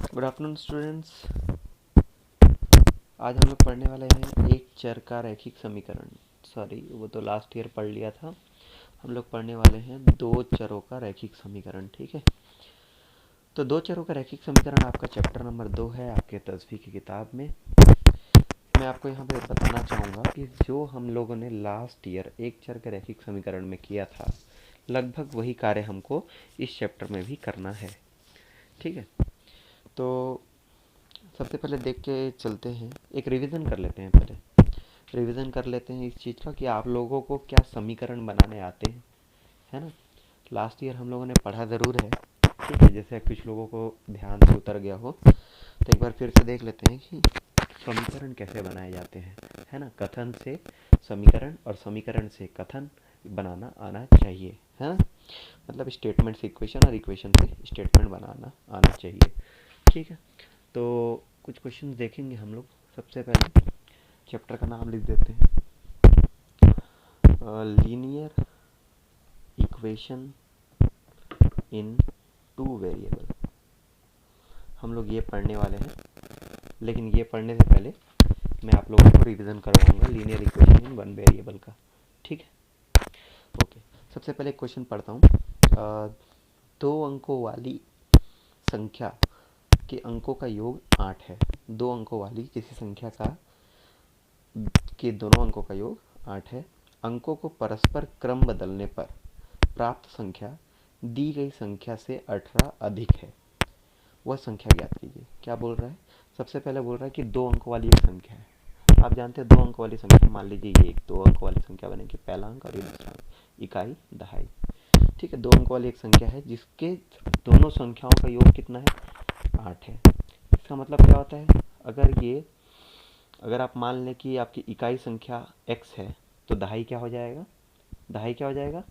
Good afternoon students. आज हम लोग पढ़ने वाले हैं एक चर का रैखिक समीकरण। सॉरी, वो तो लास्ट ईयर पढ़ लिया था। हम लोग पढ़ने वाले हैं दो चरों का रैखिक समीकरण। ठीक है, तो दो चरों का रैखिक समीकरण आपका चैप्टर नंबर 2 है आपके 10वीं की किताब में। मैं आपको यहाँ पे बताना चाहूँगा कि जो हम लोगों ने लास्ट ईयर एक चर के रैखिक समीकरण में किया था, लगभग वही कार्य हमको इस चैप्टर में भी करना है। ठीक है, तो सबसे पहले देख के चलते हैं, एक रिवीजन कर लेते हैं। पहले रिवीजन कर लेते हैं इस चीज़ का कि आप लोगों को क्या समीकरण बनाने आते हैं, है ना। लास्ट ईयर हम लोगों ने पढ़ा ज़रूर है, ठीक है। जैसे कुछ लोगों को ध्यान से उतर गया हो तो एक बार फिर से देख लेते हैं कि समीकरण कैसे बनाए जाते हैं, है ना। कथन से समीकरण और समीकरण से कथन बनाना आना चाहिए, है ना। मतलब स्टेटमेंट से इक्वेशन और इक्वेशन से स्टेटमेंट बनाना आना चाहिए। ठीक है, तो कुछ क्वेश्चन देखेंगे हम लोग। सबसे पहले चैप्टर का नाम लिख देते हैं, linear equation in two variable. हम लोग ये पढ़ने वाले हैं, लेकिन ये पढ़ने से पहले मैं आप लोगों को रिवीजन करवाऊंगा linear equation in one variable का। ठीक है, ओके। सबसे पहले क्वेश्चन पढ़ता हूँ। दो अंकों वाली संख्या के अंकों का योग 8 है। दो अंकों वाली किसी संख्या का के दोनों अंकों का योग 8 है। अंकों को परस्पर क्रम बदलने पर प्राप्त संख्या दी गई संख्या से 18 अधिक है। वह संख्या ज्ञात कीजिए। क्या बोल रहा है? सबसे पहले बोल रहा है कि दो अंकों वाली एक संख्या है। आप जानते हैं दो अंकों वाली संख्या, मान लीजिए ये एक दो अंकों वाली संख्या बनेगी, पहला अंक और ये दूसरा अंक, इकाई दहाई। ठीक है, दो अंकों वाली एक संख्या है जिसके दोनों संख्याओं का योग कितना है? 8 है। इसका मतलब क्या होता है? अगर आप मान लें कि आपकी इकाई संख्या x है तो दहाई क्या हो जाएगा? दहाई क्या हो जाएगा?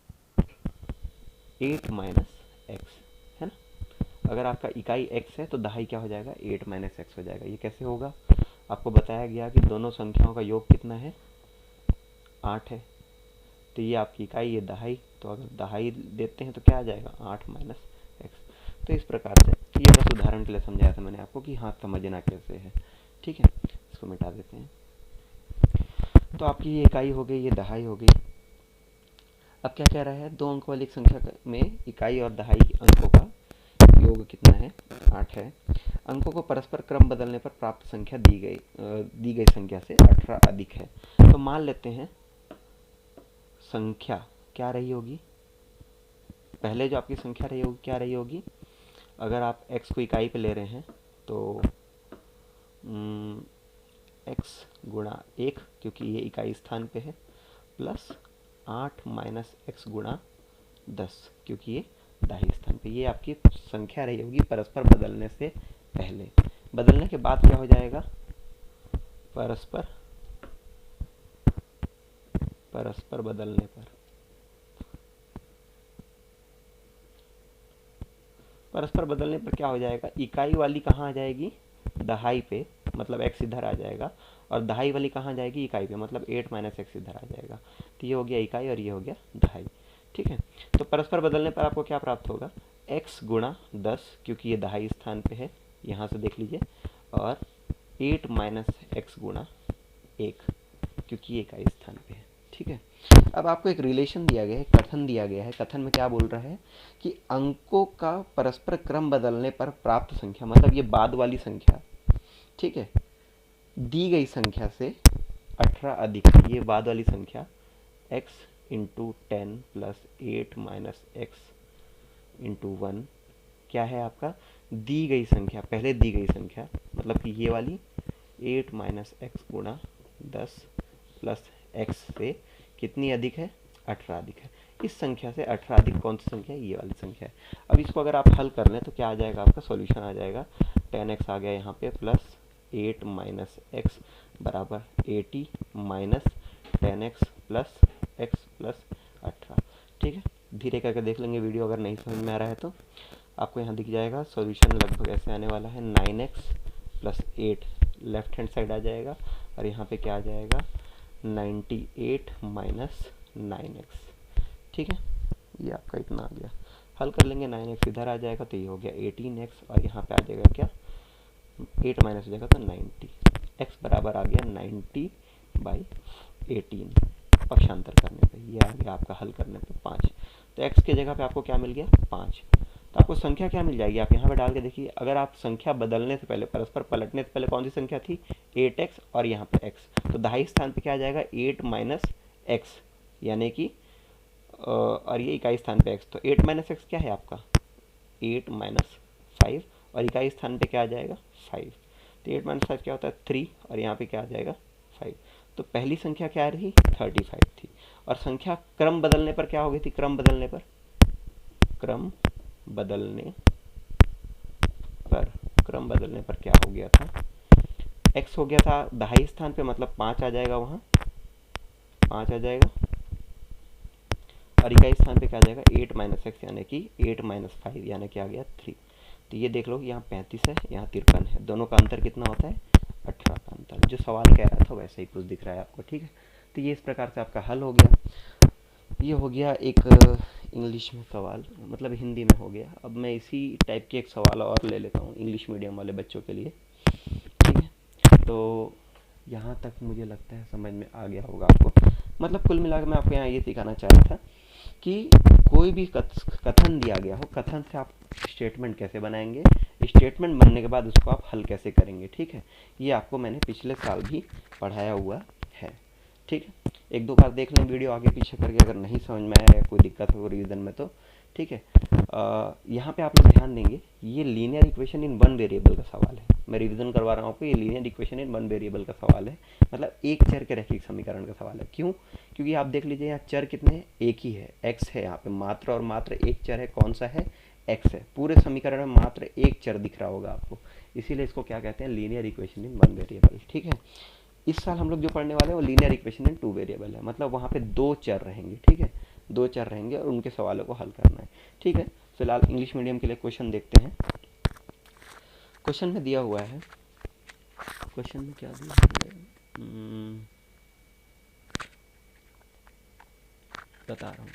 8 माइनस एक्स, है ना। अगर आपका इकाई x है तो दहाई क्या हो जाएगा? 8 माइनस एक्स हो जाएगा। ये कैसे होगा? आपको बताया गया कि दोनों संख्याओं का योग कितना है? 8 है। तो ये आपकी इकाई, ये दहाई, तो अगर दहाई देते हैं तो क्या आ जाएगा? 8 माइनस एक्स। तो इस प्रकार से ये बस उदाहरण के लिए समझाया था मैंने आपको कि हाँ समझना कैसे है। ठीक है, इसको मिटा देते हैं। तो आपकी ये इकाई हो गई, ये दहाई हो गई। अब क्या कह रहा है? दो अंकों वाली एक संख्या में इकाई और दहाई अंकों का योग कितना है? 8 है। अंकों को परस्पर क्रम बदलने पर प्राप्त संख्या दी गई संख्या से 18 अधिक है। तो मान लेते हैं संख्या क्या रही होगी? पहले जो आपकी संख्या रही होगी क्या रही होगी? अगर आप x को इकाई पे ले रहे हैं तो x गुणा 1, क्योंकि ये इकाई स्थान पे है, प्लस 8 माइनस एक्स गुणा 10, क्योंकि ये दहाई स्थान पे। ये आपकी संख्या रही होगी परस्पर बदलने से पहले। बदलने के बाद क्या हो जाएगा? परस्पर बदलने पर क्या हो जाएगा? इकाई वाली कहाँ आ जाएगी? दहाई पे, मतलब x इधर आ जाएगा, और दहाई वाली कहाँ जाएगी? इकाई पे, मतलब 8 माइनस एक्स इधर आ जाएगा। तो ये हो गया इकाई और ये हो गया दहाई। ठीक है, तो परस्पर बदलने पर आपको क्या प्राप्त होगा? x गुणा 10, क्योंकि ये दहाई स्थान पे है, यहाँ से देख लीजिए, और 8 माइनस एक्स गुणा 1, क्योंकि ये इकाई स्थान पे है। ठीक है, अब आपको एक रिलेशन दिया गया है, कथन दिया गया है। कथन में क्या बोल रहा है कि अंकों का परस्पर क्रम बदलने पर प्राप्त संख्या, मतलब ये बाद वाली संख्या, ठीक है, दी गई संख्या से 18 अधिक है। ये बाद वाली संख्या x into 10 plus 8 minus x into 1 क्या है आपका? दी गई संख्या, पहले दी गई संख्या, मतलब कि ये वाली 8 माइनस एक्स गुणा 10 प्लस एक्स से कितनी अधिक है? 18 अधिक है। इस संख्या से 18 अधिक कौन सी संख्या है? ये वाली संख्या है। अब इसको अगर आप हल कर लें तो क्या आ जाएगा? आपका सॉल्यूशन आ जाएगा 10x आ गया यहाँ पे, प्लस 8 माइनस एक्स बराबर 80 minus 10x plus x plus 18। ठीक है, धीरे करके देख लेंगे वीडियो, अगर नहीं समझ में आ रहा है तो आपको यहाँ दिख जाएगा। सॉल्यूशन लगभग ऐसे आने वाला है, 9x plus 8 left hand side आ जाएगा, और यहाँ पे क्या आ जाएगा? 98 माइनस 9x। ठीक है, ये आपका इतना आ गया। हल कर लेंगे, 9x इधर आ जाएगा तो ये हो गया 18x, और यहाँ पे आ जाएगा क्या? 8 माइनस हो जाएगा तो 90, x बराबर आ गया 90/18 पक्षांतर करने पे, ये आ गया आपका हल करने पे 5। तो x के जगह पे आपको क्या मिल गया 5। तो आपको संख्या क्या मिल जाएगी, आप यहाँ पे डाल के देखिए। अगर आप संख्या बदलने से पहले, परस्पर पलटने से पहले कौन सी संख्या थी 8x और यहाँ पे x, तो दहाई स्थान पे क्या आ जाएगा 8 माइनस एक्स, यानी कि और ये इकाई स्थान पे x, तो 8 माइनस एक्स क्या है आपका 8 माइनस 5, और इकाई स्थान पे क्या आ जाएगा 5। तो 8 माइनस 5 क्या होता है 3, और यहाँ पे क्या आ जाएगा 5। तो पहली संख्या क्या रही 35 थी, और संख्या क्रम बदलने पर क्या हो गई थी, क्रम बदलने पर क्या हो गया था, x हो गया था दहाई स्थान पे, मतलब 5 आ जाएगा, वहाँ 5 आ जाएगा, और इकाई स्थान पे क्या आ जाएगा 8 माइनस एक्स, यानी कि 8 माइनस 5, यानी कि आ गया 3। तो ये देख लो यहाँ 35 है, यहाँ 53 है, दोनों का अंतर कितना होता है 18 का अंतर। जो सवाल कह रहा था वैसे ही कुछ दिख रहा है आपको, ठीक है। तो ये इस प्रकार से आपका हल हो गया। ये हो गया एक इंग्लिश में सवाल, मतलब हिंदी में हो गया। अब मैं इसी टाइप के एक सवाल और ले लेता हूँ इंग्लिश मीडियम वाले बच्चों के लिए, ठीक है। तो यहाँ तक मुझे लगता है समझ में आ गया होगा आपको। मतलब कुल मिलाकर मैं आपको यहाँ ये सिखाना चाह रहा था कि कोई भी कथन दिया गया हो, कथन से आप स्टेटमेंट कैसे बनाएंगे, स्टेटमेंट बनने के बाद उसको आप हल कैसे करेंगे, ठीक है। ये आपको मैंने पिछले साल भी पढ़ाया हुआ है, ठीक है। एक दो बार देख लें वीडियो आगे पीछे करके, अगर नहीं समझ में आया या कोई दिक्कत हो रिवीजन में तो, ठीक है। यहाँ पे आप लोग ध्यान देंगे, ये linear equation in one variable का सवाल है। मैं रिवीजन करवा रहा हूँ आपको, ये linear equation in one variable का सवाल है, मतलब एक चर के रैखिक समीकरण का सवाल है। क्यों? क्योंकि आप देख लीजिए यहाँ चर कितने हैं, एक ही है, x है। यहाँ पे मात्र और मात्र एक चर है, कौन सा है x है। पूरे समीकरण में मात्र एक चर दिख रहा होगा आपको, इसीलिए इसको क्या कहते हैं linear equation in one variable, ठीक है। इस साल हम लोग जो पढ़ने वाले हैं वो linear equation in two variable है, मतलब वहाँ पे दो चर रहेंगे, ठीक है, दो चर रहेंगे और उनके सवालों को हल करना है, ठीक है। फिलहाल इंग्लिश मीडियम के लिए क्वेश्चन देखते हैं। क्वेश्चन में दिया हुआ है, क्वेश्चन में क्या दिया है, बता रहा हूँ।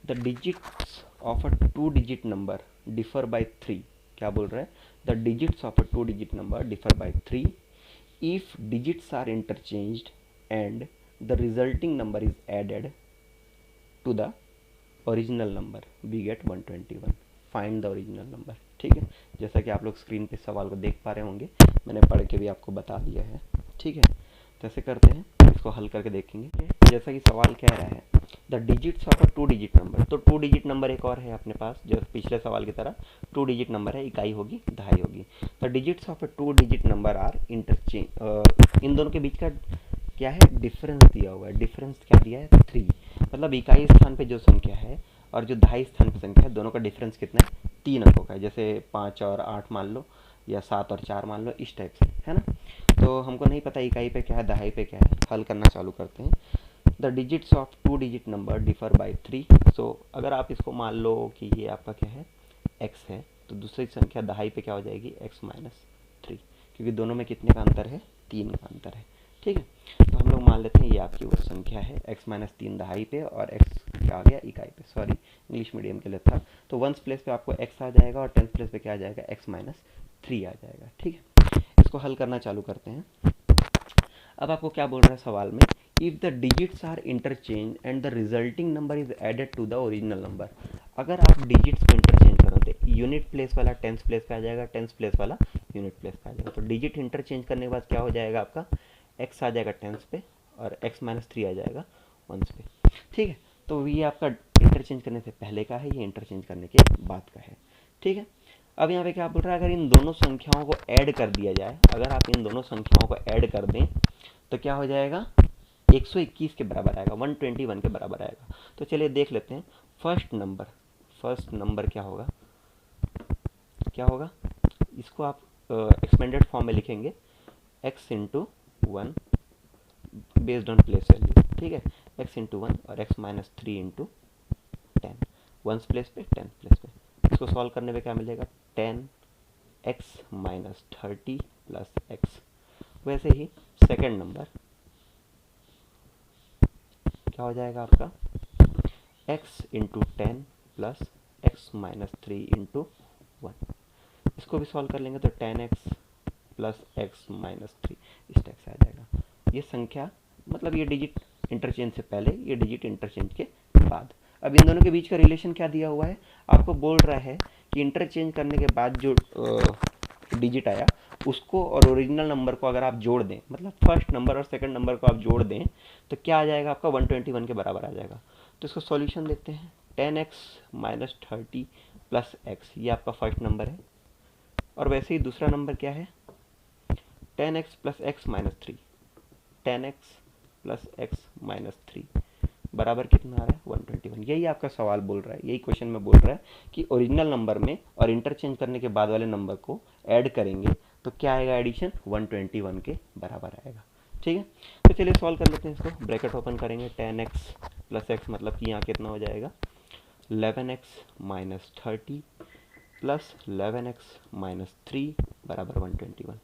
The digits of a 2 digit number differ by 3, क्या बोल रहा है, the digits of a 2 digit number differ by 3 if digits are interchanged and the resulting number is added to the original number we get 121, find the original number, ठीक है। जैसा कि आप लोग स्क्रीन पे सवाल को देख पा रहे होंगे, मैंने पढ़ के भी आपको बता दिया है, ठीक है। तो ऐसे करते हैं, इसको हल करके देखेंगे। जैसा कि सवाल कह रहा है the digits of a 2 digit number, तो 2 डिजिट नंबर एक और है अपने पास, जो पिछले सवाल की तरह 2 डिजिट नंबर है, इकाई होगी दहाई होगी। The digits of a 2 digit number are interchange, इन दोनों के बीच का क्या है डिफरेंस दिया हुआ है। डिफरेंस क्या दिया है 3, मतलब इकाई स्थान पे जो संख्या है और जो दहाई स्थान पे संख्या है, दोनों का डिफरेंस कितना है 3 अंकों का है। जैसे 5 और 8 मान लो, या 7 और 4 मान लो, इस टाइप से, है ना। तो हमको नहीं पता इकाई पे क्या है दहाई पे क्या है, हल करना चालू करते हैं। The digits of 2 digit number differ by 3, सो अगर आप इसको मान लो कि ये आपका क्या है x है, तो दूसरी संख्या दहाई पे क्या हो जाएगी x माइनस 3, क्योंकि दोनों में कितने का अंतर है 3 का अंतर है, ठीक है। तो हम लोग मान लेते हैं ये आपकी वो संख्या है x माइनस 3 दहाई पे और x क्या आ गया इकाई पे, सॉरी इंग्लिश मीडियम के लिए था। तो वंस प्लेस पे आपको x आ जाएगा और टेंथ प्लेस पे क्या आ जाएगा x माइनस 3 आ जाएगा, ठीक है। इसको हल करना चालू करते हैं। अब आपको क्या बोल रहा है सवाल में, if the digits are interchange and the resulting number is added to the original number, अगर आप डिजिट्स को इंटरचेंज करो तो यूनिट प्लेस वाला टेंथ प्लेस पे आ जाएगा, टेंथ प्लेस वाला यूनिट प्लेस पे आ जाएगा। तो डिजिट इंटरचेंज करने के बाद क्या हो जाएगा आपका x आ जाएगा टेंथ पे और x माइनस 3 आ जाएगा वंस पे, ठीक है। तो ये आपका इंटरचेंज करने से पहले का है, ये इंटरचेंज करने के बाद का है, ठीक है। अब यहाँ पे क्या बोल रहा है, अगर इन दोनों संख्याओं को ऐड कर दिया जाए, अगर आप इन दोनों संख्याओं को ऐड कर दें तो क्या हो जाएगा 121 के बराबर आएगा, 121 के बराबर आएगा। तो चलिए देख लेते हैं। फर्स्ट नंबर क्या होगा, इसको आप एक्सपेंडेड फॉर्म में लिखेंगे x into 1 based on place value, ठीक है, x इंटू 1 और x minus 3 into 10, ones place पे 10 प्लेस पे। इसको सॉल्व करने पे क्या मिलेगा 10x माइनस 30 प्लस x। वैसे ही सेकेंड नंबर क्या हो जाएगा आपका x into 10 plus x minus 3 into 1। इसको भी सॉल्व कर लेंगे तो 10x प्लस x माइनस 3 इस टाइप से आ जाएगा। ये संख्या मतलब ये डिजिट इंटरचेंज से पहले, ये डिजिट इंटरचेंज के बाद। अब इन दोनों के बीच का रिलेशन क्या दिया हुआ है, आपको बोल रहा है कि इंटरचेंज करने के बाद जो डिजिट आया उसको और ओरिजिनल नंबर को अगर आप जोड़ दें, मतलब फर्स्ट नंबर और सेकंड नंबर को आप जोड़ दें तो क्या आ जाएगा आपका 121 के बराबर आ जाएगा। तो इसको सॉल्यूशन देखते हैं। 10x माइनस 30 प्लस x, ये आपका फर्स्ट नंबर है। और वैसे ही दूसरा नंबर क्या है, 10x plus x minus 3, 10x plus x minus 3 बराबर कितना आ रहा है 121। यही आपका सवाल बोल रहा है, यही क्वेश्चन में बोल रहा है कि ओरिजिनल नंबर में और इंटरचेंज करने के बाद वाले नंबर को ऐड करेंगे तो क्या आएगा, एडिशन 121 के बराबर आएगा। ठीक है, तो चलिए सॉल्व कर लेते हैं इसको। ब्रैकेट ओपन करेंगे, 10x प्लस x मतलब कि यहाँ कितना हो जाएगा 11x minus 30 plus 11x minus 3 बराबर 121।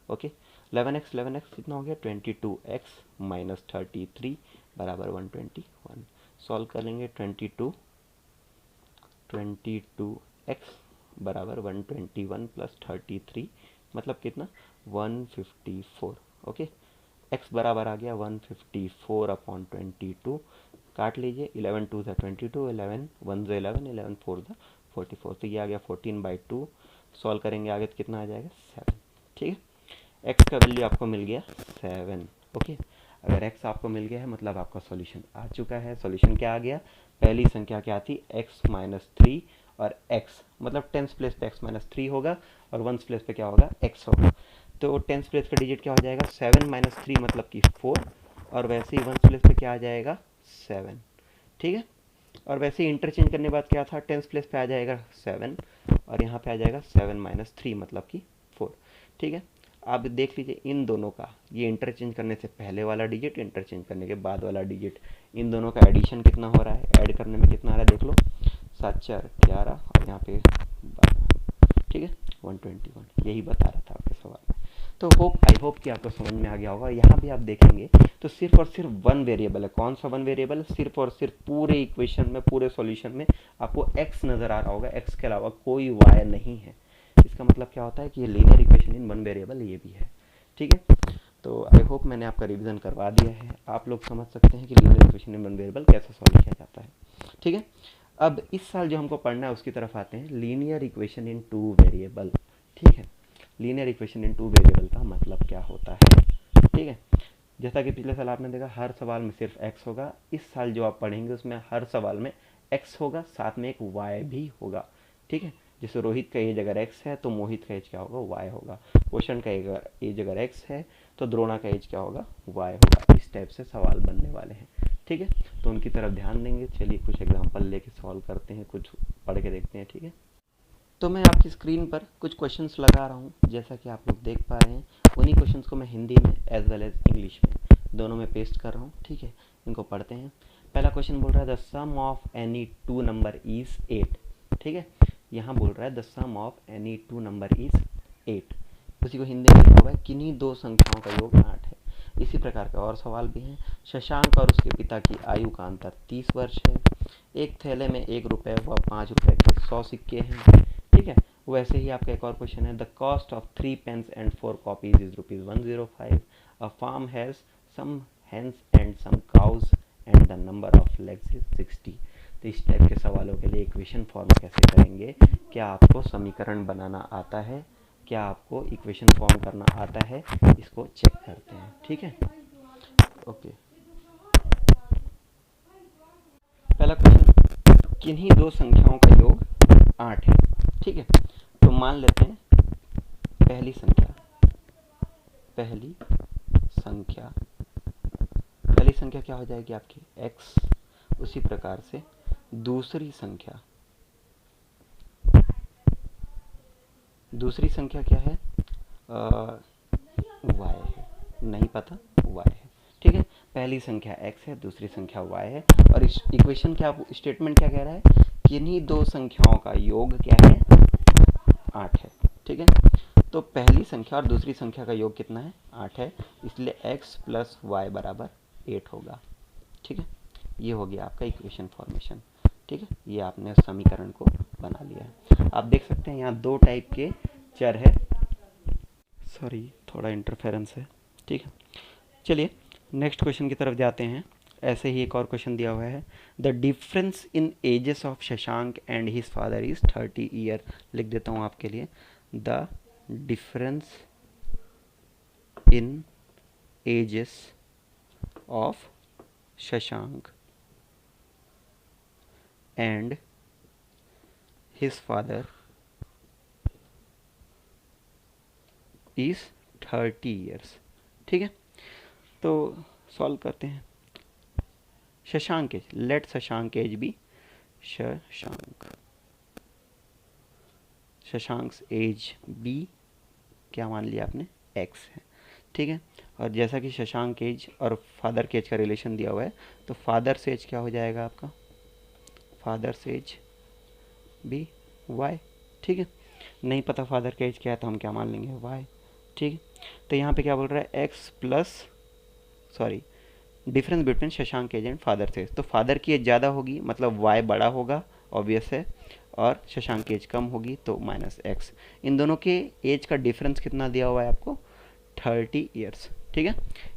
ओके, 11x कितना हो गया 22x माइनस 33 बराबर 121। सॉल्व कर लेंगे 22x बराबर 121 प्लस 33 मतलब कितना 154। ओके, x बराबर आ गया 154 अपॉन 22, काट लीजिए, 11 2 22, 11 1 11, 11 4 44, तो ये आ गया 14/2। सॉल्व करेंगे आगे तो कितना आ जाएगा 7। ठीक है, x का वैल्यू आपको मिल गया 7। ओके, अगर x आपको मिल गया है मतलब आपका सॉल्यूशन आ चुका है। सॉल्यूशन क्या आ गया, पहली संख्या क्या थी x माइनस 3 और x मतलब टेंस प्लेस पे x माइनस 3 होगा और वंस प्लेस पे क्या होगा x होगा। तो टेंस प्लेस का डिजिट क्या हो जाएगा 7 माइनस 3 मतलब कि 4, और वैसे ही वंस प्लेस पे क्या आ जाएगा 7। ठीक है, और वैसे ही इंटरचेंज करने बाद क्या था, टेंस प्लेस पे आ जाएगा 7 और यहाँ पे आ जाएगा 7 माइनस 3 मतलब कि 4। ठीक है, आप देख लीजिए इन दोनों का, ये इंटरचेंज करने से पहले वाला डिजिट, इंटरचेंज करने के बाद वाला डिजिट, इन दोनों का एडिशन कितना हो रहा है, ऐड करने में कितना आ रहा है देख लो, 7 4 11 और यहाँ पे 12। ठीक है, 121 यही बता रहा था आपके सवाल में। तो आई होप कि आपको समझ में आ गया होगा। यहाँ भी आप देखेंगे तो सिर्फ और सिर्फ वन वेरिएबल है। कौन सा वन वेरिएबल, सिर्फ और सिर्फ पूरे इक्वेशन में, पूरे सॉल्यूशन में आपको x नज़र आ रहा होगा, x के अलावा कोई y नहीं है। इसका मतलब क्या होता है कि ये linear equation in one variable ये भी है। ठीक है, तो आई होप मैंने आपका रिवीजन करवा दिया है, आप लोग समझ सकते हैं कि linear equation in one variable कैसे सॉल्व किया जाता है। ठीक है, अब इस साल जो हमको पढ़ना है उसकी तरफ आते हैं, linear equation in two variable. ठीक है, linear equation in two variable का मतलब क्या होता है। ठीक है, जैसा कि पिछले साल आपने देखा हर सवाल में सिर्फ x होगा, इस साल जो आप पढ़ेंगे उसमें हर सवाल में x होगा, साथ में एक y भी होगा। ठीक है, जैसे रोहित का एज अगर x है तो मोहित का एज क्या होगा y होगा, पोषण का एज अगर x है तो द्रोणा का एज क्या होगा y होगा। इस टाइप से सवाल बनने वाले हैं। ठीक है, तो उनकी तरफ ध्यान देंगे। चलिए कुछ एग्जाम्पल लेके सॉल्व करते हैं, कुछ पढ़ के देखते हैं। ठीक है, तो मैं आपकी स्क्रीन पर कुछ क्वेश्चंस लगा रहा हूँ, जैसा कि आप लोग देख पा रहे हैं। उन्हीं क्वेश्चंस को मैं हिंदी में एज वेल एज इंग्लिश में दोनों में पेस्ट कर रहा हूँ। ठीक है, इनको पढ़ते हैं। पहला क्वेश्चन बोल रहा है the sum of any two number is 8। ठीक है, यहाँ बोल रहा है the sum of any two number is 8। उसी को हिंदी में लिखा हुआ है किन्हीं दो संख्याओं का योग 8 है। इसी प्रकार के और सवाल भी हैं। शशांक और उसके पिता की आयु का अंतर 30 वर्ष है। एक थैले में 1 रुपये व 5 रुपये के 100 सिक्के हैं। ठीक है, वैसे ही आपका एक और क्वेश्चन है the cost of 3 pens and 4 copies is ₹105। A farm has some hens and some cows and the number of legs is 60। तो इस टाइप के सवालों के लिए इक्वेशन फॉर्म कैसे करेंगे, क्या आपको समीकरण बनाना आता है, क्या आपको इक्वेशन फॉर्म करना आता है, इसको चेक करते हैं। ठीक है, ओके। पहला क्वेश्चन, किन्हीं दो संख्याओं का योग 8 है। ठीक है, तो मान लेते हैं पहली संख्या क्या हो जाएगी आपकी x। उसी प्रकार से दूसरी संख्या क्या है y है, नहीं पता y है। ठीक है, पहली संख्या x है, दूसरी संख्या y है, और इस इक्वेशन क्या स्टेटमेंट क्या कह रहा है, किन्हीं दो संख्याओं का योग क्या है 8 है। ठीक है, तो पहली संख्या और दूसरी संख्या का योग कितना है 8 है, इसलिए x प्लस वाई बराबर 8 होगा। ठीक है, ये हो गया आपका इक्वेशन फॉर्मेशन। ठीक है, ये आपने समीकरण को बना लिया है। आप देख सकते हैं यहाँ दो टाइप के चर है, सॉरी थोड़ा इंटरफेरेंस है, ठीक है। चलिए नेक्स्ट क्वेश्चन की तरफ जाते हैं। ऐसे ही एक और क्वेश्चन दिया हुआ है, the difference in ages of Shashank and his father is 30 year. लिख देता हूँ आपके लिए, the difference in ages of Shashank and his father is 30 years, ठीक है। तो सॉल्व करते हैं। Shashank age, let Shashank age be Shashank's age be क्या मान लिया आपने, एक्स है, ठीक है। और जैसा कि शशांक एज और फादर के एज का रिलेशन दिया हुआ है, तो फादर से एज क्या हो जाएगा आपका, फादर से एज बी वाई, ठीक है। नहीं पता फादर का एज क्या है तो हम क्या मान लेंगे, वाई, ठीक है। तो यहाँ पे क्या बोल रहा है, X plus, sorry, difference between Shashank age and father से, तो फादर की एज ज़्यादा होगी मतलब वाई बड़ा होगा, ऑब्वियस है, और शशांक की एज कम होगी तो माइनस एक्स। इन दोनों के एज का डिफरेंस कितना दिया हुआ है आपको, 30 ईयर्स, ठीक है।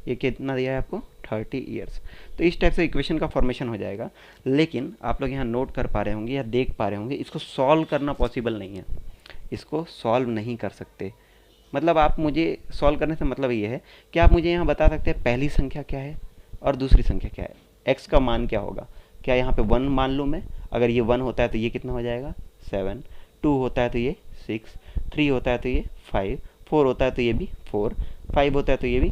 ये कितना दिया है आपको, 30 ईयर्स। तो इस टाइप से इक्वेशन का फॉर्मेशन हो जाएगा। लेकिन आप लोग यहाँ नोट कर पा रहे होंगे या देख पा रहे होंगे, इसको सॉल्व करना पॉसिबल नहीं है, इसको सॉल्व नहीं कर सकते। मतलब आप मुझे सॉल्व करने से मतलब ये है कि आप मुझे यहाँ बता सकते हैं पहली संख्या क्या है और दूसरी संख्या क्या है, एक्स का मान क्या होगा। क्या यहाँ पे 1 मान लूँ मैं, अगर ये 1 होता है तो ये कितना हो जाएगा 7, 2 होता है तो ये 6, 3 होता है तो ये 5, 4 होता है तो ये भी 4, 5 होता है तो ये भी।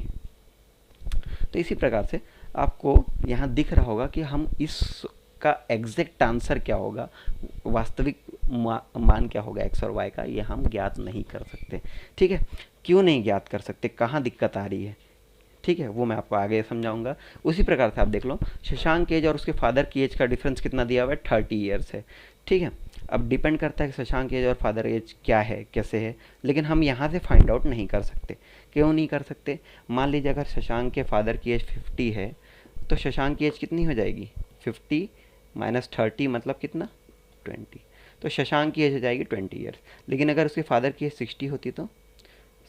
तो इसी प्रकार से आपको यहाँ दिख रहा होगा कि हम इसका एग्जैक्ट आंसर क्या होगा, वास्तविक मान क्या होगा एक्स और वाई का, ये हम ज्ञात नहीं कर सकते, ठीक है। क्यों नहीं ज्ञात कर सकते, कहाँ दिक्कत आ रही है, ठीक है, वो मैं आपको आगे समझाऊंगा। उसी प्रकार से आप देख लो, शशांक एज और उसके फादर की एज का डिफरेंस कितना दिया हुआ है, 30 ईयर्स है, ठीक है। अब डिपेंड करता है कि शशांक एज और फादर एज क्या है, कैसे है, लेकिन हम यहाँ से फाइंड आउट नहीं कर सकते। क्यों नहीं कर सकते, मान लीजिए अगर शशांक के फादर की एज 50 है तो शशांक की एज कितनी हो जाएगी, 50 माइनस 30 मतलब कितना, 20, तो शशांक की एज हो जाएगी 20 ईयर्स। लेकिन अगर उसके फादर की एज 60 होती तो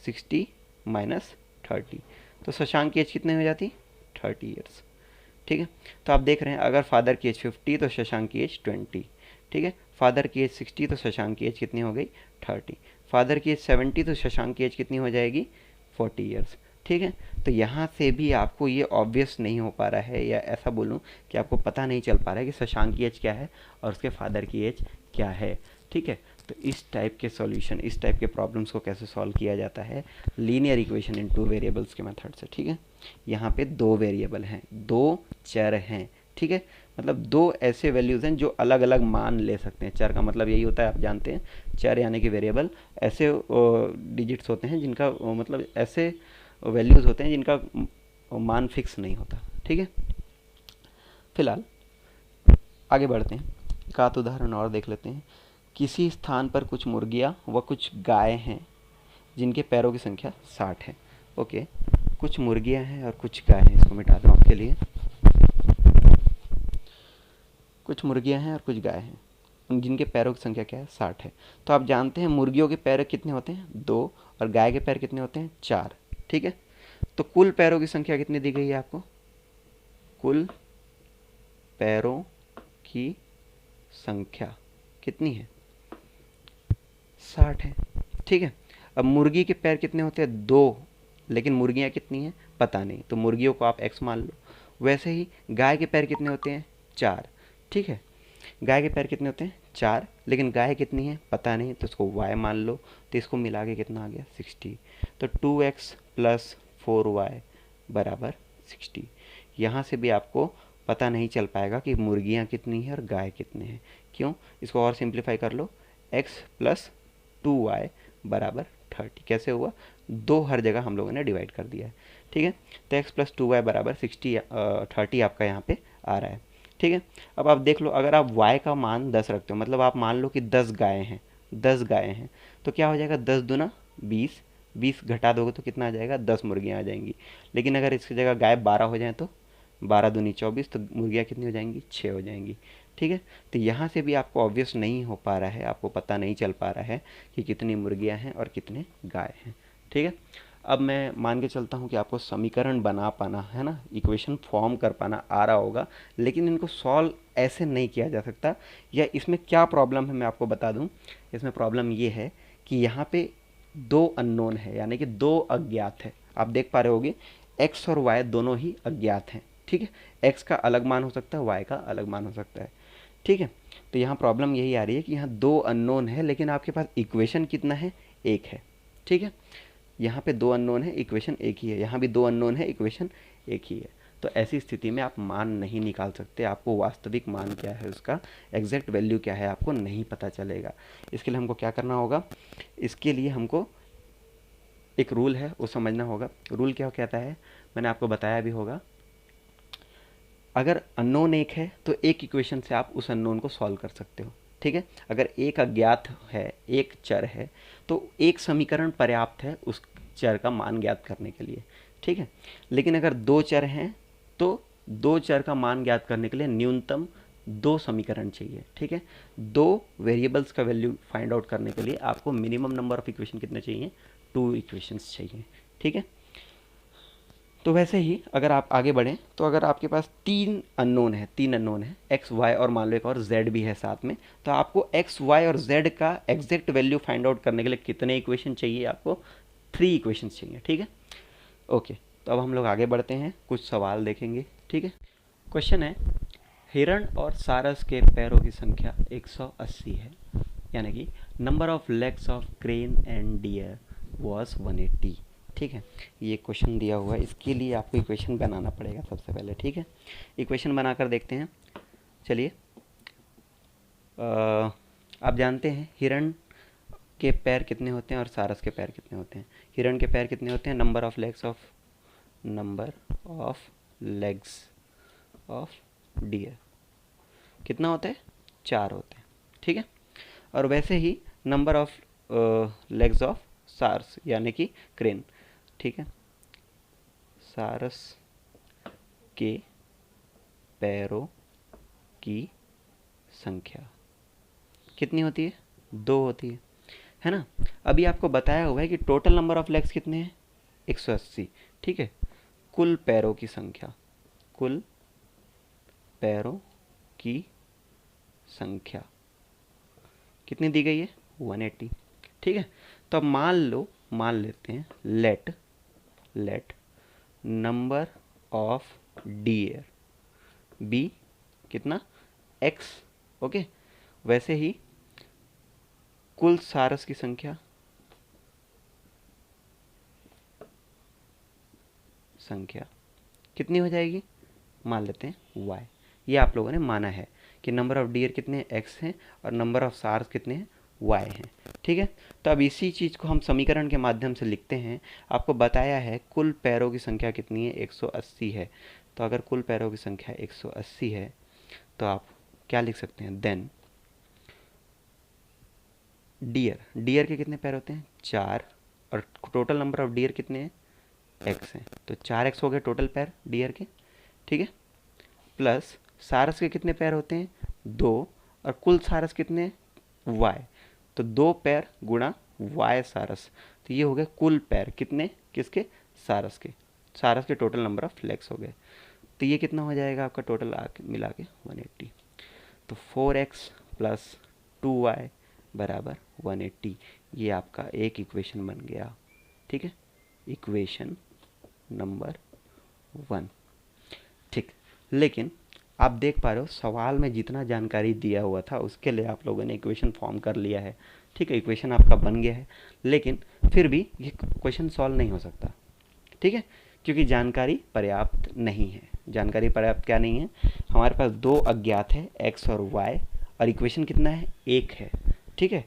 60 माइनस 30, तो शशांक की एज कितनी हो जाती, 30 ईयर्स, ठीक है। तो आप देख रहे हैं अगर फादर की एज 50 तो शशांक की एज 20, ठीक है। फादर की एज 60 तो शशांक की एज कितनी हो गई, 30। फादर की एज 70 तो शशांक की एज कितनी हो जाएगी, 40 ईयर्स, ठीक है। तो यहाँ से भी आपको ये ऑब्वियस नहीं हो पा रहा है, या ऐसा बोलूँ कि आपको पता नहीं चल पा रहा है कि शशांक की एज क्या है और उसके फादर की एज क्या है, ठीक है। तो इस टाइप के सॉल्यूशन, इस टाइप के प्रॉब्लम्स को कैसे सॉल्व किया जाता है, लीनियर इक्वेशन इन 2 वेरिएबल्स के मेथड से, ठीक है। यहाँ पे 2 वेरिएबल हैं, 2 चर हैं, ठीक है। मतलब 2 ऐसे वैल्यूज़ हैं जो अलग अलग मान ले सकते हैं। चर का मतलब यही होता है, आप जानते हैं, चर यानी कि वेरिएबल ऐसे डिजिट्स होते हैं जिनका मतलब ऐसे वैल्यूज़ होते हैं जिनका मान फिक्स नहीं होता, ठीक है। फिलहाल आगे बढ़ते हैं, एक आध उदाहरण और देख लेते हैं। किसी स्थान पर कुछ मुर्गियाँ व कुछ गाय हैं जिनके पैरों की संख्या 60 है। ओके, कुछ मुर्गियाँ हैं और कुछ गाय हैं, इसको मिटा दूँ आपके लिए। कुछ मुर्गियाँ हैं और कुछ गाय हैं जिनके पैरों की संख्या क्या है, 60 है। तो आप जानते हैं मुर्गियों के पैर कितने होते हैं, 2, और गाय के पैर कितने होते हैं, 4, ठीक है। तो कुल पैरों की संख्या कितनी दी गई है आपको, कुल पैरों की संख्या कितनी है, 60 है, ठीक है। अब मुर्गी के पैर कितने होते हैं, 2, लेकिन मुर्गियाँ कितनी हैं पता नहीं, तो मुर्गियों को आप x मान लो। वैसे ही गाय के पैर कितने होते हैं, 4, ठीक है। गाय के पैर कितने होते हैं, 4, लेकिन गाय कितनी है पता नहीं, तो इसको y मान लो। तो इसको मिला के कितना आ गया, 60। तो 2x प्लस 4y बराबर 60। यहाँ से भी आपको पता नहीं चल पाएगा कि मुर्गियाँ कितनी हैं और गाय कितने हैं। क्यों, इसको और सिंप्लीफाई कर लो, x प्लस 2y बराबर 30। कैसे हुआ, 2 हर जगह हम लोगों ने डिवाइड कर दिया है, ठीक है। तो x प्लस 2y बराबर 30 आपका यहाँ पे आ रहा है, ठीक है। अब आप देख लो, अगर आप y का मान 10 रखते हो, मतलब आप मान लो कि 10 गायें हैं, 10 गायें हैं, तो क्या हो जाएगा, 10 दूना 20, 20 घटा दोगे तो कितना आ जाएगा, 10 मुर्गियाँ आ जाएंगी। लेकिन अगर इसकी जगह गाय 12 हो जाए तो 12 दूनी 24, तो मुर्गियाँ कितनी हो जाएंगी, 6 हो जाएंगी, ठीक है। तो यहाँ से भी आपको ऑब्वियस नहीं हो पा रहा है, आपको पता नहीं चल पा रहा है कि कितनी मुर्गियाँ हैं और कितने गाय हैं। ठीक है। अब मैं मान के चलता हूँ कि आपको समीकरण बना पाना है ना, इक्वेशन फॉर्म कर पाना आ रहा होगा, लेकिन इनको सॉल्व ऐसे नहीं किया जा सकता। या इसमें क्या प्रॉब्लम है मैं आपको बता दूँ। इसमें प्रॉब्लम ये है कि यहाँ पे दो अननोन है, यानी कि दो अज्ञात है। आप देख पा रहे होगे एक्स और वाई दोनों ही अज्ञात हैं। ठीक है। एक्स का अलग मान हो सकता है, वाई का अलग मान हो सकता है। ठीक है। तो यहाँ प्रॉब्लम यही आ रही है कि यहाँ दो अननोन है, लेकिन आपके पास इक्वेशन कितना है, एक है। ठीक है। यहाँ पे दो अननोन है, इक्वेशन एक ही है, यहाँ भी दो अननोन है, इक्वेशन एक ही है। तो ऐसी स्थिति में आप मान नहीं निकाल सकते, आपको वास्तविक मान क्या है, उसका एग्जैक्ट वैल्यू क्या है, आपको नहीं पता चलेगा। इसके लिए हमको क्या करना होगा, इसके लिए हमको एक रूल है वो समझना होगा। रूल क्या कहता है, मैंने आपको बताया भी होगा। अगर अननोन एक है तो एक इक्वेशन से आप उस अननोन को सॉल्व कर सकते हो। ठीक है। अगर एक अज्ञात है, एक चर है, तो एक समीकरण पर्याप्त है उस चर का मान ज्ञात करने के लिए। ठीक है। लेकिन अगर दो चर हैं तो दो चर का मान ज्ञात करने के लिए न्यूनतम दो समीकरण चाहिए। ठीक है। दो वेरिएबल्स का वैल्यू फाइंड आउट करने के लिए आपको मिनिमम नंबर ऑफ इक्वेशन कितने चाहिए, 2 इक्वेशंस चाहिए। ठीक है। तो वैसे ही अगर आप आगे बढ़ें तो अगर आपके पास तीन अननोन है एक्स वाई और मान लो एक और जेड भी है साथ में, तो आपको एक्स वाई और जेड का एग्जैक्ट वैल्यू फाइंड आउट करने के लिए कितने इक्वेशन चाहिए, आपको 3 इक्वेशंस चाहिए। ठीक है। ओके। तो अब हम लोग आगे बढ़ते हैं, कुछ सवाल देखेंगे। ठीक है। क्वेश्चन है, हिरण और सारस के पैरों की संख्या 180 है, यानी कि number of legs of crane and deer was 180। ठीक है। ये क्वेश्चन दिया हुआ है, इसके लिए आपको इक्वेशन बनाना पड़ेगा सबसे पहले। ठीक है। इक्वेशन बनाकर देखते हैं। चलिए, आप जानते हैं हिरण के पैर कितने होते हैं और सारस के पैर कितने होते हैं। हिरण के पैर कितने होते हैं, number of legs of dear कितना होता है, 4 होते हैं। ठीक है। और वैसे ही नंबर ऑफ लेग्स ऑफ सारस यानी कि क्रेन। ठीक है। सारस के पैरों की संख्या कितनी होती है, 2 होती है ना। अभी आपको बताया हुआ है कि टोटल नंबर ऑफ लेग्स कितने हैं, 180। ठीक है। कुल पैरों की संख्या, कुल पैरों की संख्या कितनी दी गई है, 180। ठीक है। तो अब मान लेते हैं let number of deer be कितना, x। ओके। वैसे ही कुल सारस की संख्या कितनी हो जाएगी, मान लेते हैं y। ये आप लोगों ने माना है कि नंबर ऑफ डियर कितने x हैं और नंबर ऑफ सार्स कितने हैं, y हैं। ठीक है। तो अब इसी चीज़ को हम समीकरण के माध्यम से लिखते हैं। आपको बताया है कुल पैरों की संख्या कितनी है, 180 है। तो अगर कुल पैरों की संख्या 180 है तो आप क्या लिख सकते हैं, देन डियर के कितने पैर होते हैं, 4, और टोटल नंबर ऑफ डियर कितने हैं, x हैं। तो 4x हो गए टोटल पैर डियर के। ठीक है। प्लस सारस के कितने पैर होते हैं, 2, और कुल सारस कितने हैं, y। तो 2 पैर गुणा y सारस, तो ये हो गए कुल पैर कितने, किसके, सारस के टोटल नंबर ऑफ लेग्स हो गए। तो ये कितना हो जाएगा आपका टोटल मिला के 180। तो 4x प्लस 2y बराबर 180। ये आपका एक इक्वेशन बन गया। ठीक है। Equation number 1। ठीक। लेकिन आप देख पा रहे हो सवाल में जितना जानकारी दिया हुआ था उसके लिए आप लोगों ने इक्वेशन फॉर्म कर लिया है। ठीक है। इक्वेशन आपका बन गया है, लेकिन फिर भी ये क्वेश्चन सॉल्व नहीं हो सकता। ठीक है। क्योंकि जानकारी पर्याप्त नहीं है। जानकारी पर्याप्त क्या नहीं है, हमारे पास 2 अज्ञात है x और y, और इक्वेशन कितना है, 1 है। ठीक है।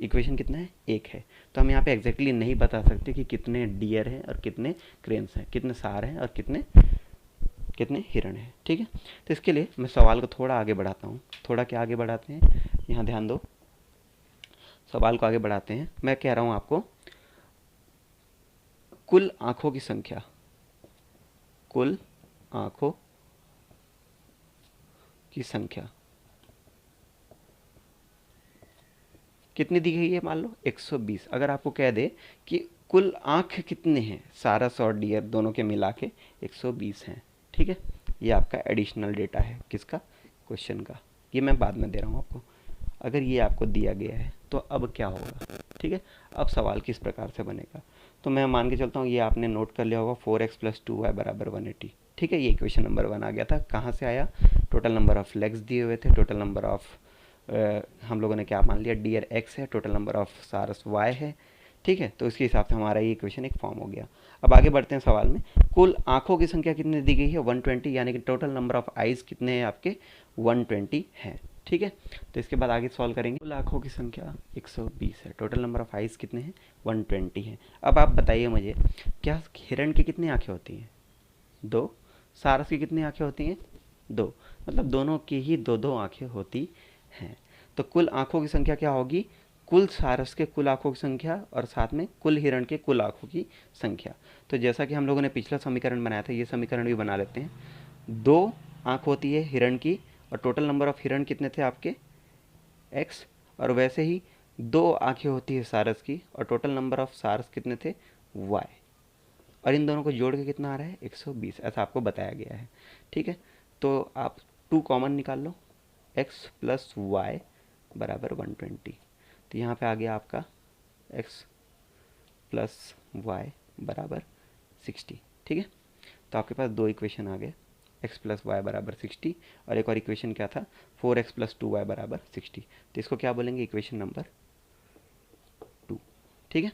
इक्वेशन कितना है, 1 है। तो हम यहाँ पे एग्जैक्टली नहीं बता सकते कि कितने डियर हैं और कितने क्रेन्स हैं, कितने सार हैं और कितने हिरण हैं। ठीक है। तो इसके लिए मैं सवाल को थोड़ा आगे बढ़ाता हूँ। थोड़ा क्या आगे बढ़ाते हैं, यहाँ ध्यान दो, सवाल को आगे बढ़ाते हैं। मैं कह रहा हूँ आपको कुल आँखों की संख्या, कुल आँखों की संख्या कितनी दी गई है, मान लो 120। अगर आपको कह दे कि कुल आँख कितने हैं सारस और डियर दोनों के मिला के 120 हैं, ठीक है। ये आपका एडिशनल डेटा है किसका, क्वेश्चन का, ये मैं बाद में दे रहा हूँ आपको। अगर ये आपको दिया गया है तो अब क्या होगा, ठीक है। अब सवाल किस प्रकार से बनेगा, तो मैं मान के चलता हूँ ये आपने नोट कर लिया होगा 4x + 2y = 180, ठीक है। ये इक्वेशन नंबर 1 आ गया था। कहाँ से आया, टोटल नंबर ऑफ लेग्स दिए हुए थे, टोटल नंबर ऑफ हम लोगों ने क्या मान लिया, डियर x है, टोटल नंबर ऑफ सारस y है, ठीक है। तो इसके हिसाब से हमारा ये इक्वेशन एक फॉर्म हो गया। अब आगे बढ़ते हैं सवाल में। कुल आंखों की संख्या कितनी दी गई है, 120, यानी कि टोटल नंबर ऑफ आइज़ कितने हैं आपके, 120 हैं, ठीक है। तो इसके बाद आगे सॉल्व करेंगे। कुल आंखों की संख्या 120 है, टोटल नंबर ऑफ आइज़ कितने हैं, 120 हैं। अब आप बताइए मुझे, क्या हिरण की कितनी आंखें होती हैं, 2। सारस की कितनी आंखें होती हैं, 2। मतलब दोनों की ही 2-2 आंखें होती हैं। तो कुल आंखों की संख्या क्या होगी, कुल सारस के कुल आंखों की संख्या और साथ में कुल हिरण के कुल आंखों की संख्या। तो जैसा कि हम लोगों ने पिछला समीकरण बनाया था, ये समीकरण भी बना लेते हैं। 2 आंख होती है हिरण की, और टोटल नंबर ऑफ हिरण कितने थे आपके, x। और वैसे ही 2 आंखें होती है सारस की, और टोटल नंबर ऑफ सारस कितने थे, y। और इन दोनों को जोड़ के कितना आ रहा है, 120, ऐसा आपको बताया गया है, ठीक है। तो आप 2 कॉमन निकाल लो, x + y = 120। तो यहाँ पे आ गया आपका x + y = 60, ठीक है। तो आपके पास 2 इक्वेशन आ गए, x + y = 60, और एक और इक्वेशन क्या था, 4x + 2y = 60। तो इसको क्या बोलेंगे, इक्वेशन नंबर 2, ठीक है।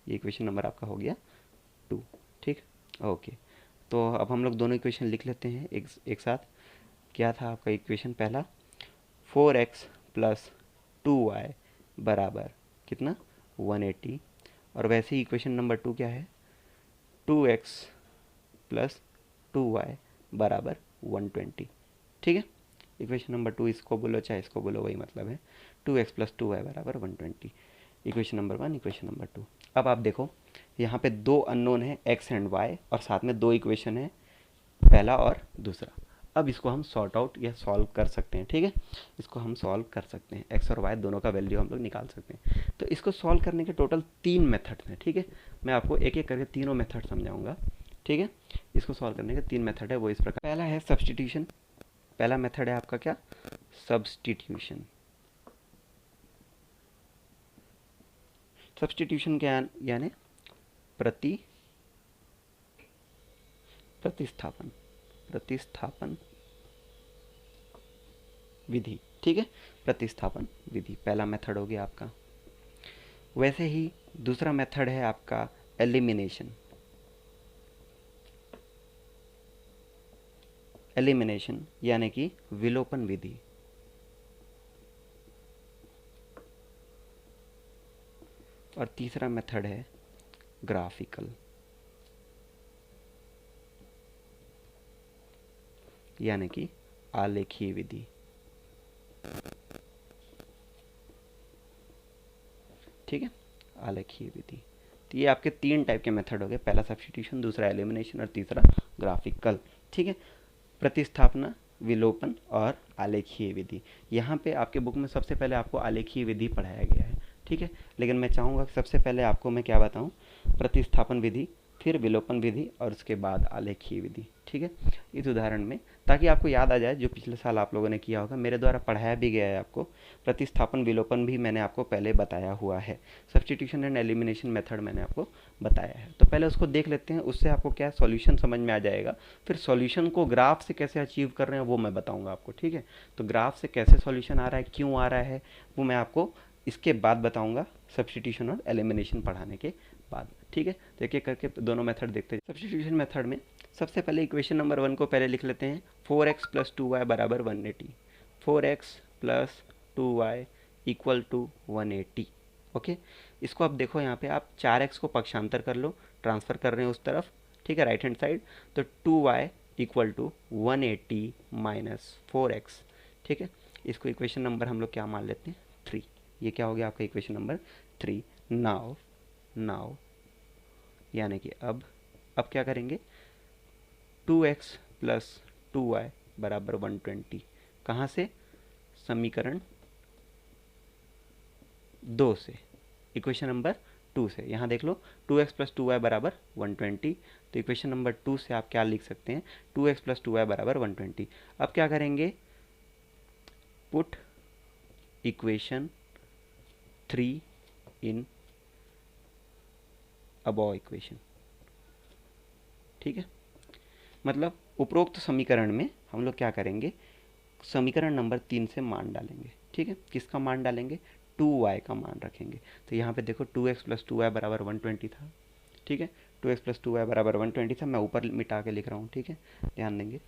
ये इक्वेशन नंबर आपका हो गया 2, ठीक, ओके। तो अब हम लोग दोनों इक्वेशन लिख लेते हैं एक साथ। क्या था आपका इक्वेशन पहला, 4x + 2y = कितना, 180। और वैसे ही इक्वेशन नंबर 2 क्या है, 2x + 2y = 120, ठीक है। इक्वेशन नंबर 2 इसको बोलो चाहे इसको बोलो, वही मतलब है, 2x + 2y = 120। Equation number 1, equation number 2। अब आप देखो यहाँ पे 2 अननोन है x एंड y, और साथ में 2 इक्वेशन है, पहला और दूसरा। अब इसको हम सॉर्ट आउट या सॉल्व कर सकते हैं, ठीक है। इसको हम सॉल्व कर सकते हैं, x और y दोनों का वैल्यू हम लोग निकाल सकते हैं। तो इसको सॉल्व करने के टोटल 3 मेथड हैं, ठीक है। मैं आपको एक एक करके तीनों मेथड समझाऊंगा, ठीक है। इसको सॉल्व करने के 3 मेथड है, वो इस प्रकार। पहला है सब्सटीट्यूशन, पहला मेथड है आपका क्या, सब्सटीट्यूशन। सब्सटीट्यूशन क्या यानी प्रतिस्थापन विधि, ठीक है। प्रतिस्थापन विधि पहला मेथड हो गया आपका। वैसे ही दूसरा मेथड है आपका एलिमिनेशन यानी कि विलोपन विधि। और तीसरा मेथड है ग्राफिकल यानी कि आलेखीय विधि, ठीक है, आलेखीय विधि। तो ये आपके 3 टाइप के मेथड हो गए, पहला सब्स्टिट्यूशन, दूसरा एलिमिनेशन और तीसरा ग्राफिकल, ठीक है। प्रतिस्थापना, विलोपन और आलेखीय विधि। यहाँ पे आपके बुक में सबसे पहले आपको आलेखीय विधि पढ़ाया गया है, ठीक है। लेकिन मैं चाहूँगा कि सबसे पहले आपको मैं क्या बताऊँ, प्रतिस्थापन विधि, फिर विलोपन विधि और उसके बाद आलेखीय विधि, ठीक है। इस उदाहरण में, ताकि आपको याद आ जाए जो पिछले साल आप लोगों ने किया होगा, मेरे द्वारा पढ़ाया भी गया है आपको। प्रतिस्थापन विलोपन भी मैंने आपको पहले बताया हुआ है, सब्स्टिट्यूशन एंड एलिमिनेशन मेथड मैंने आपको बताया है। तो पहले उसको देख लेते हैं, उससे आपको क्या सॉल्यूशन समझ में आ जाएगा। फिर सॉल्यूशन को ग्राफ से कैसे अचीव कर रहे हैं वो मैं बताऊंगा आपको, ठीक है। तो ग्राफ से कैसे सॉल्यूशन आ रहा है, क्यों आ रहा है, वो मैं आपको इसके बाद बताऊंगा, सब्स्टिट्यूशन और एलिमिनेशन पढ़ाने के बाद, ठीक है। तो एक एक करके दोनों मेथड देखते हैं। सब्स्टिट्यूशन मेथड में सबसे पहले इक्वेशन नंबर 1 को पहले लिख लेते हैं, 4x + 2y = 180। 4x + 2y = 180, okay. इसको अब देखो, यहाँ पे आप 4x को पक्षांतर कर लो, ट्रांसफ़र कर रहे हैं उस तरफ, ठीक है, राइट हैंड साइड। तो 2y = 180 - 4x, ठीक है। इसको इक्वेशन नंबर हम लोग क्या मान लेते हैं, 3। ये क्या हो गया आपका इक्वेशन नंबर 3। नाउ यानी कि अब क्या करेंगे, 2x + 2y = 120। कहाँ से, समीकरण 2 से, इक्वेशन नंबर 2 से। यहाँ देख लो 2x प्लस 2y बराबर 120। तो इक्वेशन नंबर 2 से आप क्या लिख सकते हैं, 2x प्लस 2y बराबर 120। अब क्या करेंगे, put equation 3 in above equation. ठीक है, मतलब उपरोक्त समीकरण में हम लोग क्या करेंगे, समीकरण नंबर 3 से मान डालेंगे। ठीक है, किसका मान डालेंगे, 2y का मान रखेंगे। तो यहाँ पे देखो 2x प्लस 2y बराबर 120 था। ठीक है, 2x प्लस 2y बराबर 120 था, मैं ऊपर मिटा के लिख रहा हूँ। ठीक है, ध्यान देंगे।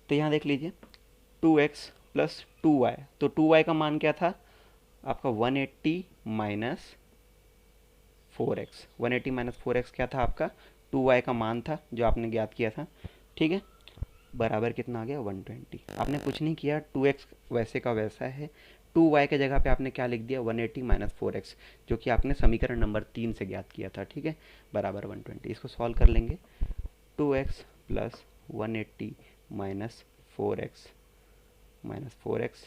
तो यहाँ देख लीजिए 2x प्लस 2y, तो 2y का मान क्या था आपका 180 माइनस 4x। 180 माइनस 4x क्या था आपका, 2y का मान था जो आपने ज्ञात किया था। ठीक है, बराबर कितना आ गया 120। आपने कुछ नहीं किया, 2x वैसे का वैसा है, 2y के जगह पे आपने क्या लिख दिया 180 माइनस 4x, जो कि आपने समीकरण नंबर 3 से ज्ञात किया था। ठीक है, बराबर 120। इसको सॉल्व कर लेंगे, 2x प्लस 180 माइनस 4x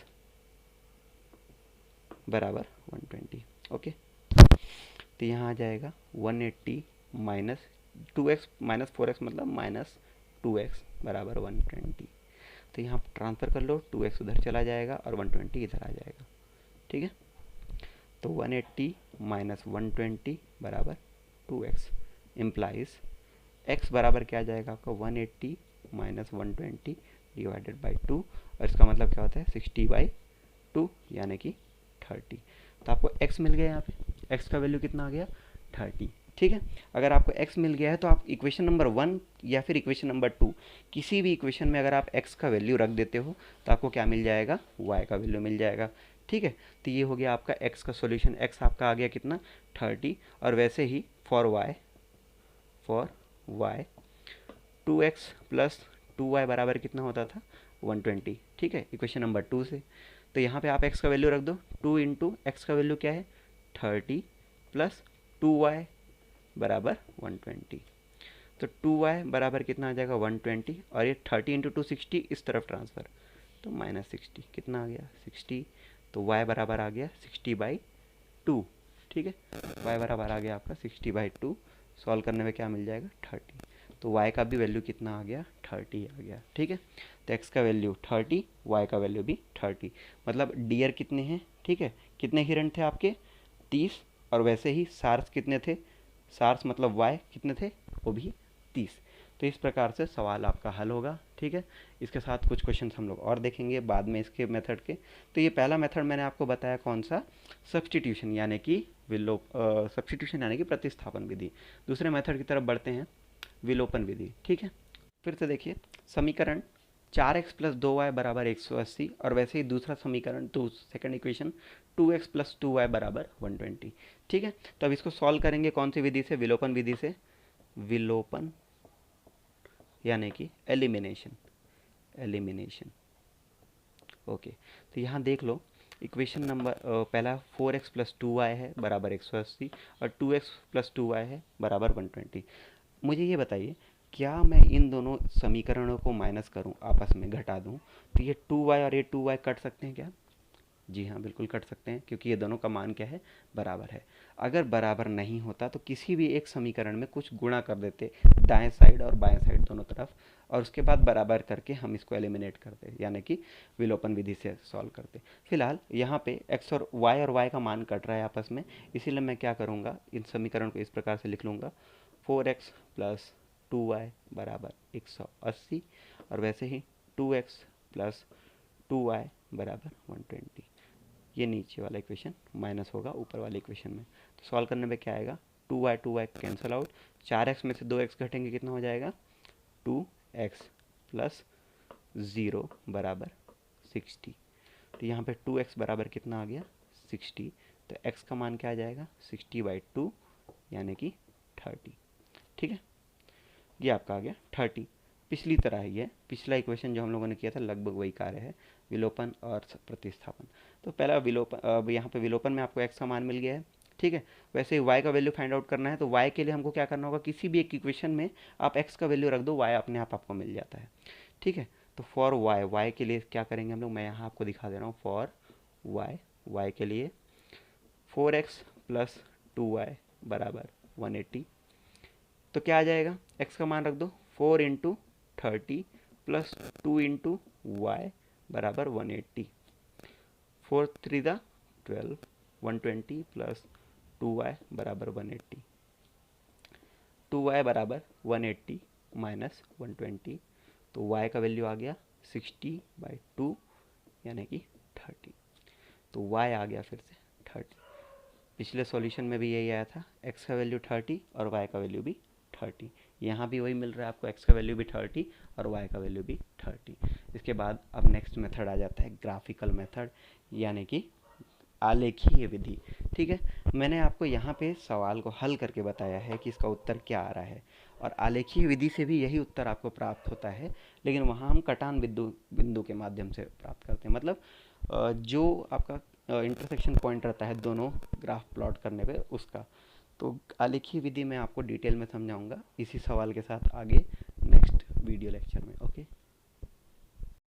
बराबर 120। ओके, तो यहाँ आ जाएगा 180 माइनस 2x माइनस 4x मतलब माइनस 2x बराबर 120। तो यहाँ ट्रांसफ़र कर लो, 2x उधर चला जाएगा और 120 इधर आ जाएगा। ठीक है, तो 180 माइनस 120 बराबर 2x इम्प्लाइज x बराबर क्या आ जाएगा आपका 180 माइनस 120 डिवाइडेड बाई 2, और इसका मतलब क्या होता है 60/2 यानी कि 30। तो आपको x मिल गया, यहाँ पे x का वैल्यू कितना आ गया 30। ठीक है, अगर आपको x मिल गया है तो आप इक्वेशन नंबर 1 या फिर इक्वेशन नंबर 2 किसी भी इक्वेशन में अगर आप x का वैल्यू रख देते हो तो आपको क्या मिल जाएगा, y का वैल्यू मिल जाएगा। ठीक है, तो ये हो गया आपका x का सॉल्यूशन। x आपका आ गया कितना 30, और वैसे ही for y 2x plus 2y बराबर कितना होता था 120। ठीक है, इक्वेशन नंबर 2 से। तो यहाँ पे आप x का वैल्यू रख दो, 2 इंटू एक्स का वैल्यू क्या है 30 प्लस 2y बराबर 120। तो 2y बराबर कितना आ जाएगा 120, और ये 30 इंटू 2 60, इस तरफ ट्रांसफ़र, तो माइनस 60 कितना आ गया 60। तो y बराबर आ गया 60/2। ठीक है, y बराबर आ गया आपका 60/2। सॉल्व करने में क्या मिल जाएगा 30। तो y का भी वैल्यू कितना आ गया 30 आ गया। ठीक है, तो x का वैल्यू 30, y का वैल्यू भी 30। मतलब डियर कितने हैं, ठीक है, कितने हिरण थे आपके 30, और वैसे ही सार्स कितने थे, सार्स मतलब y कितने थे वो भी 30। तो इस प्रकार से सवाल आपका हल होगा। ठीक है, इसके साथ कुछ क्वेश्चंस हम लोग और देखेंगे बाद में इसके मेथड के। तो ये पहला मेथड मैंने आपको बताया कौन सा, सब्स्टिट्यूशन यानी कि सब्स्टिट्यूशन यानी कि प्रतिस्थापन विधि। दूसरे मेथड की तरफ बढ़ते हैं, विलोपन विधि। ठीक है, फिर से देखिए समीकरण 4x प्लस 2y बराबर 180, और वैसे ही दूसरा समीकरण तो second equation 2x plus 2y बराबर 120। ठीक है, तो अब इसको सॉल्व करेंगे कौन सी विधि से, विलोपन विधि से। विलोपन यानी कि एलिमिनेशन। ओके, तो यहाँ देख लो इक्वेशन नंबर पहला 4x प्लस 2y है बराबर 180, और 2x प्लस 2y है बराबर 120। मुझे ये बताइए, क्या मैं इन दोनों समीकरणों को माइनस करूं, आपस में घटा दूं, तो ये 2y और ये 2y कट सकते हैं क्या? जी हाँ, बिल्कुल कट सकते हैं, क्योंकि ये दोनों का मान क्या है, बराबर है। अगर बराबर नहीं होता तो किसी भी एक समीकरण में कुछ गुणा कर देते, दाएं साइड और बाएं साइड दोनों तरफ, और उसके बाद बराबर करके हम इसको एलिमिनेट करते, यानी कि विलोपन विधि से सॉल्व करते। फिलहाल यहाँ पे x और y का मान कट रहा है आपस में, इसीलिए मैं क्या करूँगा, इन समीकरण को इस प्रकार से लिख लूँगा, 4x प्लस 2y बराबर 180, और वैसे ही 2x प्लस 2y बराबर 120। ये नीचे वाला इक्वेशन माइनस होगा ऊपर वाले इक्वेशन में। तो सॉल्व करने में क्या आएगा, 2y कैंसिल आउट, 4x में से 2x घटेंगे कितना हो जाएगा 2x प्लस 0 बराबर 60। तो यहाँ पे 2x बराबर कितना आ गया 60, तो x का मान क्या आ जाएगा 60/2 यानी कि 30। ठीक है, ये आपका आ गया 30। पिछली तरह ही है, पिछला इक्वेशन जो हम लोगों ने किया था लगभग वही कार्य है, विलोपन और प्रतिस्थापन। तो पहला विलोपन, अब यहाँ पे विलोपन में आपको x का मान मिल गया है। ठीक है। वैसे ही y का वैल्यू फाइंड आउट करना है तो y के लिए हमको क्या करना होगा, किसी भी एक इक्वेशन में आप x का वैल्यू रख दो, y अपने आप आपको मिल जाता है। ठीक है, तो फॉर y के लिए क्या करेंगे हम लोग, मैं यहाँ आपको दिखा दे रहा हूँ। फॉर y के लिए 4x प्लस 2y बराबर 180, तो क्या आ जाएगा, x का मान रख दो 4 इंटू 30 प्लस 2 इंटू वाई बराबर 180, 4 3 दा 12, 120 प्लस 2y बराबर 180, 2y बराबर 180 माइनस 120, तो y का वैल्यू आ गया 60/2 यानी कि 30, तो y आ गया फिर से 30। पिछले सॉल्यूशन में भी यही आया था, x का वैल्यू 30 और y का वैल्यू भी 30। यहाँ भी वही मिल रहा है आपको, x का वैल्यू भी 30 और y का वैल्यू भी 30। इसके बाद अब नेक्स्ट मेथड आ जाता है ग्राफिकल मेथड, यानी कि आलेखीय विधि। ठीक है, मैंने आपको यहाँ पे सवाल को हल करके बताया है कि इसका उत्तर क्या आ रहा है, और आलेखीय विधि से भी यही उत्तर आपको प्राप्त होता है, लेकिन वहाँ हम कटान बिंदु के माध्यम से प्राप्त करते हैं। मतलब जो आपका इंटरसेक्शन पॉइंट रहता है दोनों ग्राफ प्लॉट करने पे उसका। तो आलेखीय विधि मैं आपको डिटेल में समझाऊंगा इसी सवाल के साथ आगे नेक्स्ट वीडियो लेक्चर में। ओके।